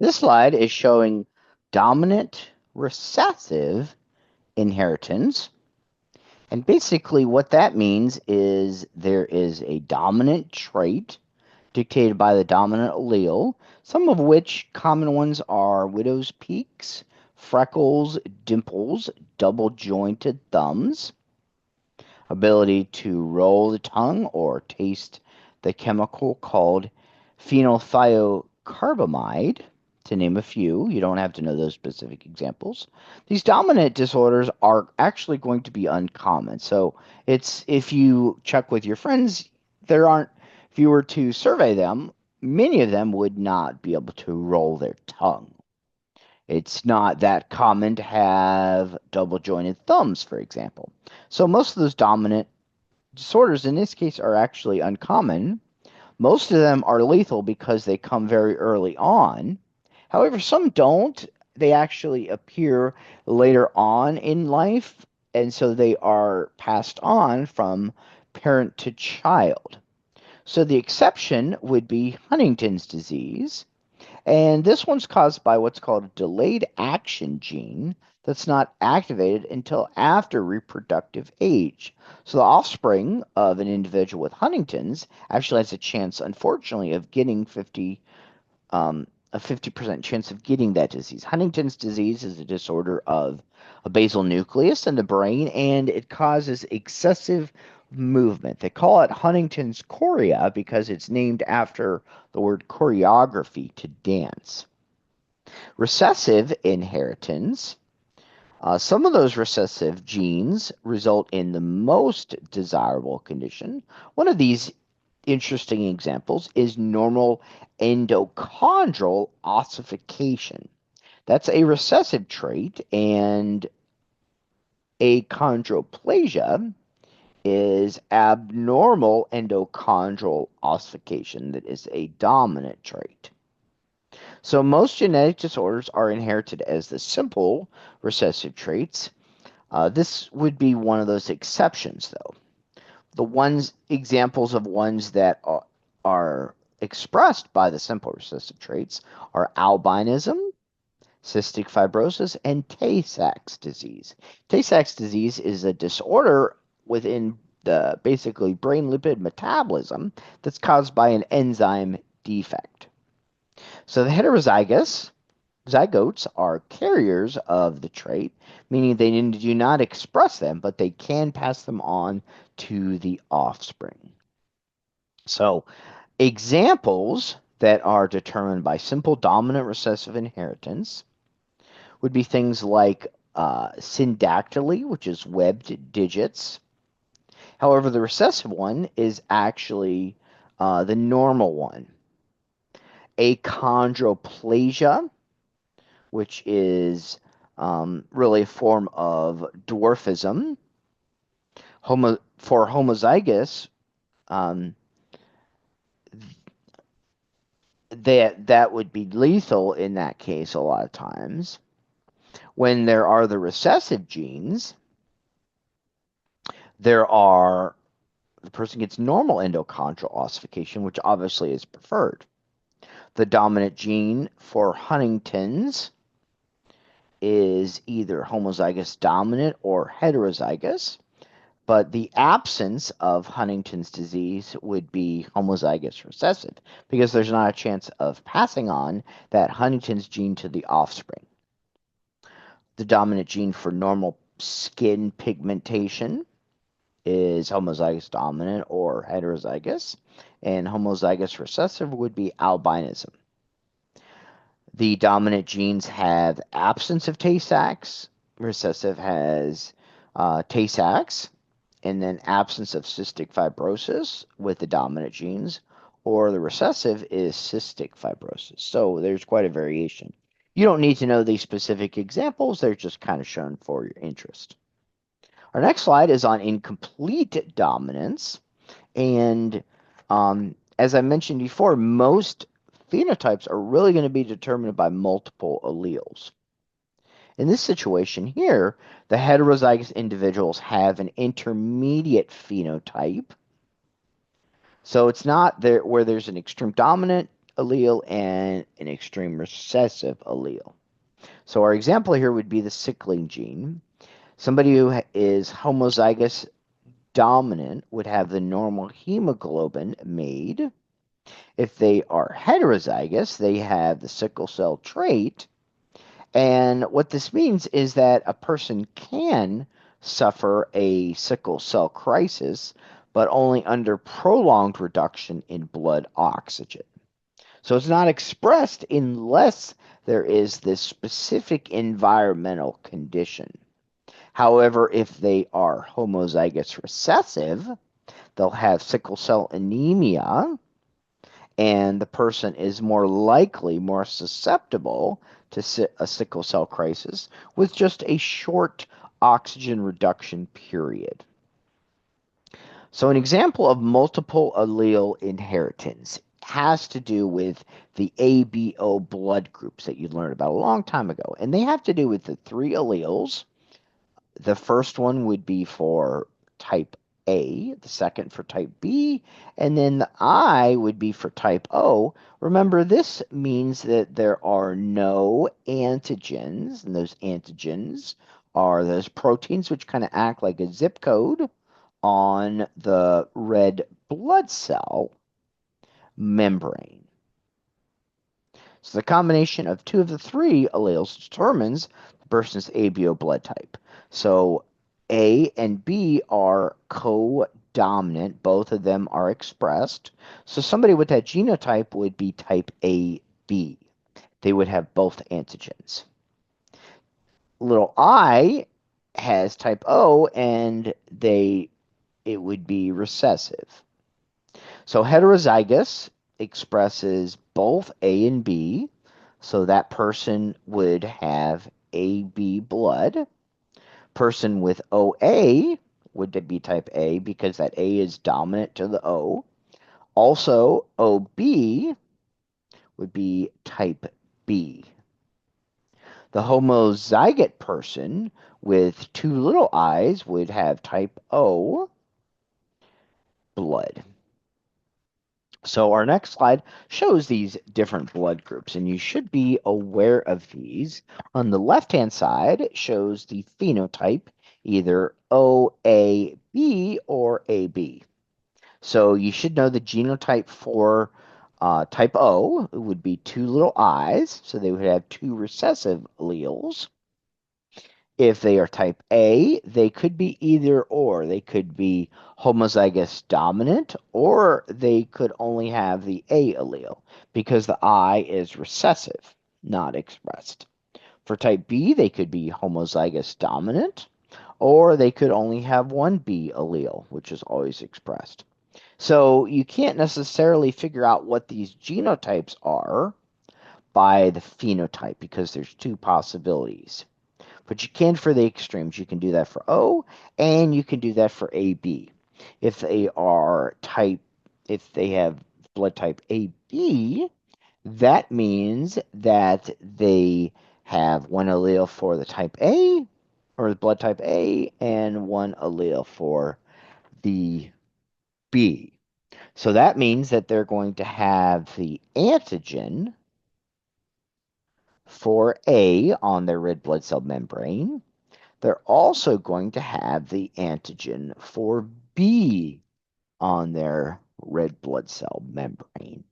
This slide is showing dominant recessive inheritance. And basically what that means is there is a dominant trait dictated by the dominant allele, some of which common ones are widow's peaks, freckles, dimples, double jointed thumbs, ability to roll the tongue or taste the chemical called phenylthiocarbamide, to name a few. You don't have to know those specific examples. These dominant disorders are actually going to be uncommon. So it's if you check with your friends, there aren't, if you were to survey them, many of them would not be able to roll their tongue. It's not that common to have double jointed thumbs, for example. So most of those dominant disorders in this case are actually uncommon. Most of them are lethal because they come very early on. However, some don't. They actually appear later on in life, and so they are passed on from parent to child. So the exception would be Huntington's disease, and this one's caused by what's called a delayed action gene that's not activated until after reproductive age. So the offspring of an individual with Huntington's actually has a chance, unfortunately, of getting a 50% chance of getting that disease. Huntington's disease is a disorder of a basal nucleus in the brain, and it causes excessive movement. They call it Huntington's chorea because it's named after the word choreography, to dance. Recessive inheritance. Some of those recessive genes result in the most desirable condition. One of these interesting examples is normal endochondral ossification. That's a recessive trait, and achondroplasia is abnormal endochondral ossification that is a dominant trait. So most genetic disorders are inherited as the simple recessive traits. This would be one of those exceptions, though. The ones examples of ones that are expressed by the simple recessive traits are albinism, cystic fibrosis, and Tay-Sachs disease. Tay-Sachs disease is a disorder within the basically brain lipid metabolism that's caused by an enzyme defect. So the heterozygous zygotes are carriers of the trait, meaning they do not express them, but they can pass them on to the offspring. So examples that are determined by simple dominant recessive inheritance would be things like syndactyly, which is webbed digits. However, the recessive one is actually the normal one. Achondroplasia, which is really a form of dwarfism. For homozygous, that would be lethal in that case a lot of times. When there are the recessive genes, the person gets normal endochondral ossification, which obviously is preferred. The dominant gene for Huntington's is either homozygous dominant or heterozygous, but the absence of Huntington's disease would be homozygous recessive because there's not a chance of passing on that Huntington's gene to the offspring. The dominant gene for normal skin pigmentation is homozygous dominant or heterozygous, and homozygous recessive would be albinism. The dominant genes have absence of Tay-Sachs, recessive has Tay-Sachs, and then absence of cystic fibrosis with the dominant genes, or the recessive is cystic fibrosis. So there's quite a variation. You don't need to know these specific examples, they're just kind of shown for your interest. Our next slide is on incomplete dominance, and as I mentioned before, most phenotypes are really going to be determined by multiple alleles. In this situation here, the heterozygous individuals have an intermediate phenotype. So it's not there where there's an extreme dominant allele and an extreme recessive allele. So our example here would be the sickling gene. Somebody who is homozygous dominant would have the normal hemoglobin made. If they are heterozygous, they have the sickle cell trait. And what this means is that a person can suffer a sickle cell crisis, but only under prolonged reduction in blood oxygen. So it's not expressed unless there is this specific environmental condition. However, if they are homozygous recessive, they'll have sickle cell anemia, and the person is more likely, more susceptible to a sickle cell crisis with just a short oxygen reduction period. So, an example of multiple allele inheritance has to do with the ABO blood groups that you learned about a long time ago. And they have to do with the three alleles. The first one would be for type A, the second for type B, and then the I would be for type O. Remember, this means that there are no antigens, and those antigens are those proteins which kind of act like a zip code on the red blood cell membrane. So the combination of two of the three alleles determines the person's ABO blood type. So A and B are co-dominant. Both of them are expressed. So somebody with that genotype would be type AB. They would have both antigens. Little I has type O, and it would be recessive. So heterozygous expresses both A and B, so that person would have AB blood. Person with OA would be type A because that A is dominant to the O. Also, OB would be type B. The homozygote person with two little i's would have type O blood. So our next slide shows these different blood groups, and you should be aware of these. On the left-hand side, it shows the phenotype, either OAB or AB. So you should know the genotype for type O would be two little i's, so they would have two recessive alleles. If they are type A, they could be either or. They could be homozygous dominant, or they could only have the A allele because the I is recessive, not expressed. For type B, they could be homozygous dominant, or they could only have one B allele, which is always expressed. So you can't necessarily figure out what these genotypes are by the phenotype because there's two possibilities. But you can for the extremes. You can do that for O, and you can do that for AB. If they have blood type AB, that means that they have one allele for the type A, or the blood type A, and one allele for the B. So that means that they're going to have the antigen for A on their red blood cell membrane. They're also going to have the antigen for B on their red blood cell membrane.